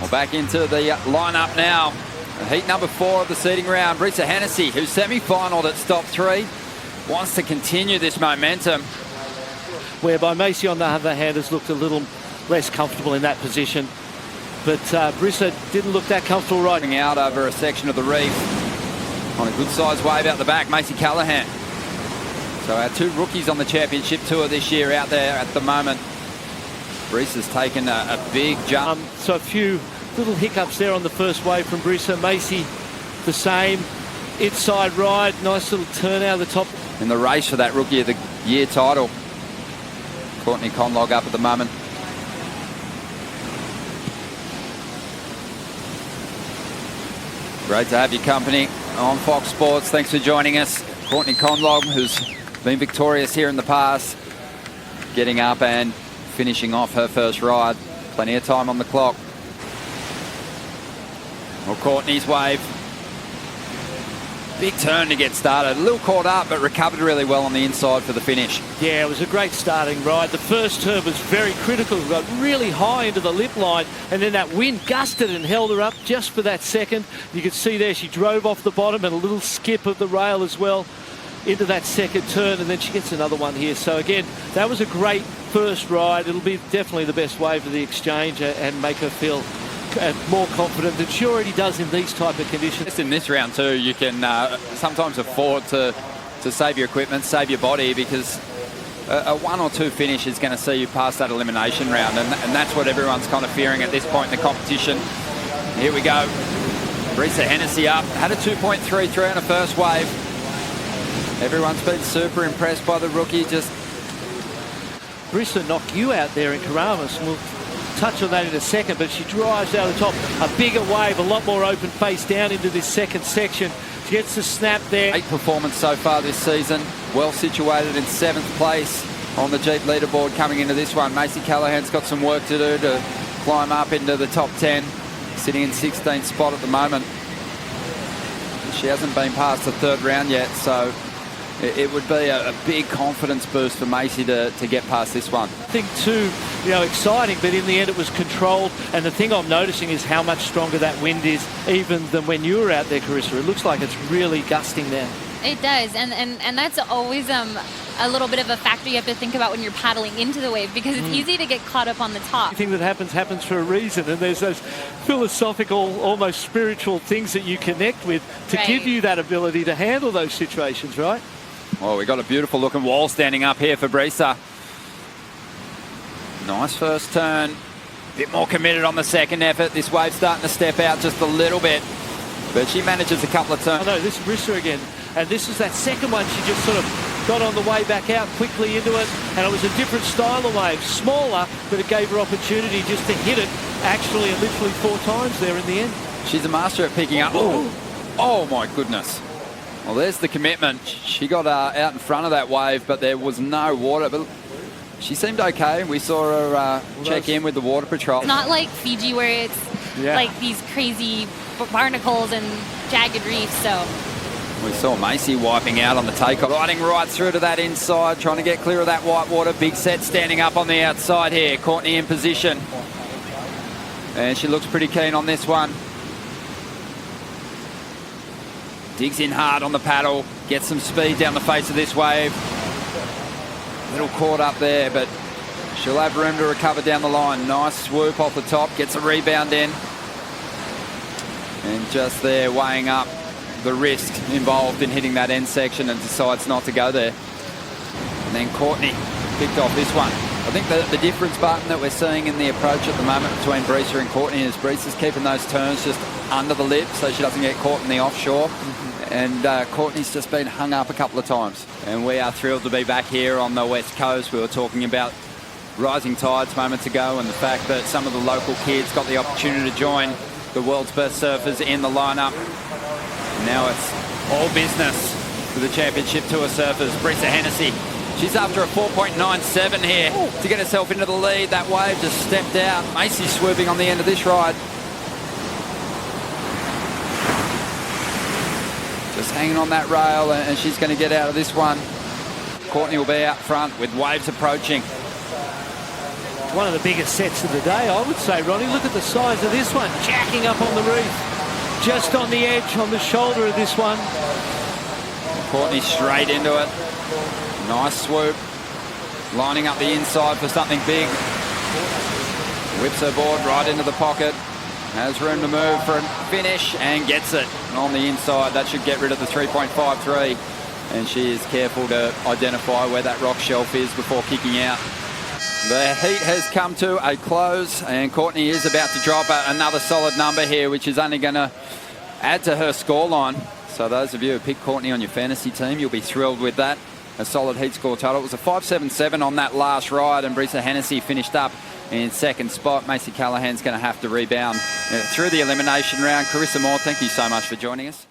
Well, back into the lineup now. Heat number 4 of the seeding round. Brisa Hennessy, who's semi-finaled at stop 3, wants to continue this momentum. Whereby Macy, on the other hand, has looked a little less comfortable in that position. But Brisa didn't look that comfortable riding out over a section of the reef on a good-sized wave out the back, Macy Callaghan. So our 2 rookies on the championship tour this year out there at the moment. Brisa's taken a big jump. So a few little hiccups there on the first wave from Brisa. Macy, the same. Inside ride, nice little turn out of the top. In the race for that Rookie of the Year title. Courtney Conlogue up at the moment. Great to have your company on Fox Sports. Thanks for joining us. Courtney Conlogue, who's been victorious here in the past, getting up and finishing off her first ride. Plenty of time on the clock. Well, Courtney's wave. Big turn to get started. A little caught up, but recovered really well on the inside for the finish. Yeah, it was a great starting ride. The first turn was very critical. Got really high into the lip line, and then that wind gusted and held her up just for that second. You could see there she drove off the bottom and a little skip of the rail as well into that second turn, and then she gets another one here. So again, that was a great first ride. It'll be definitely the best wave of the exchange and make her feel more confident than she already does in these type of conditions. Just in this round too, you can sometimes afford to save your equipment, save your body, because a 1 or 2 finish is going to see you past that elimination round, and that's what everyone's kind of fearing at this point in the competition. Here we go. Brisa Hennessy up, had a 2.33 on a first wave. Everyone's been super impressed by the rookie. Just Brisa knocked you out there in Karamas, and we'll touch on that in a second, but she drives out of the top. A bigger wave, a lot more open face down into this second section. She gets the snap there. 8 performance so far this season. Well situated in 7th place on the Jeep leaderboard coming into this one. Macy Callaghan's got some work to do to climb up into the top 10. Sitting in 16th spot at the moment. She hasn't been past the 3rd round yet, so it would be a big confidence boost for Macy to get past this one. I think too, exciting, but in the end it was controlled. And the thing I'm noticing is how much stronger that wind is even than when you were out there, Carissa. It looks like it's really gusting there. It does, and that's always a little bit of a factor you have to think about when you're paddling into the wave, because it's easy to get caught up on the top. Everything that happens for a reason, and there's those philosophical, almost spiritual things that you connect with to give you that ability to handle those situations, right? Well, we've got a beautiful looking wall standing up here for Brisa. Nice first turn. A bit more committed on the second effort. This wave's starting to step out just a little bit, but she manages a couple of turns. Oh no, this is Brisa again. And this is that second one. She just sort of got on the way back out quickly into it. And it was a different style of wave. Smaller, but it gave her opportunity just to hit it actually and literally 4 times there in the end. She's a master at picking up. Oh my goodness. Well, there's the commitment. She got out in front of that wave, but there was no water. But she seemed okay. We saw her check in with the water patrol. It's not like Fiji where it's like these crazy barnacles and jagged reefs, so. We saw Macy wiping out on the takeoff. Riding right through to that inside, trying to get clear of that white water. Big set standing up on the outside here. Courtney in position. And she looks pretty keen on this one. Digs in hard on the paddle, gets some speed down the face of this wave. A little caught up there, but she'll have room to recover down the line. Nice swoop off the top, gets a rebound in. And just there weighing up the risk involved in hitting that end section, and decides not to go there. And then Courtney picked off this one. I think the difference, Barton, that we're seeing in the approach at the moment between Brisa and Courtney is Brisa's keeping those turns just under the lip so she doesn't get caught in the offshore. And Courtney's just been hung up a couple of times. And we are thrilled to be back here on the West Coast. We were talking about rising tides moments ago, and the fact that some of the local kids got the opportunity to join the world's best surfers in the lineup. Now it's all business for the Championship Tour surfers. Brisa Hennessy, she's after a 4.97 here to get herself into the lead. That wave just stepped out. Macy swooping on the end of this ride. Just hanging on that rail, and she's going to get out of this one. Courtney will be out front with waves approaching. One of the biggest sets of the day, I would say, Ronnie. Look at the size of this one, jacking up on the reef. Just on the edge, on the shoulder of this one. Courtney straight into it. Nice swoop. Lining up the inside for something big. Whips her board right into the pocket. Has room to move for a finish and gets it on the inside. That should get rid of the 3.53. And she is careful to identify where that rock shelf is before kicking out. The heat has come to a close, and Courtney is about to drop another solid number here, which is only going to add to her scoreline. So those of you who picked Courtney on your fantasy team, you'll be thrilled with that. A solid heat score total. It was a 5.77 on that last ride, and Brisa Hennessy finished up in second spot. Macy Callaghan's going to have to rebound through the elimination round. Carissa Moore, thank you so much for joining us.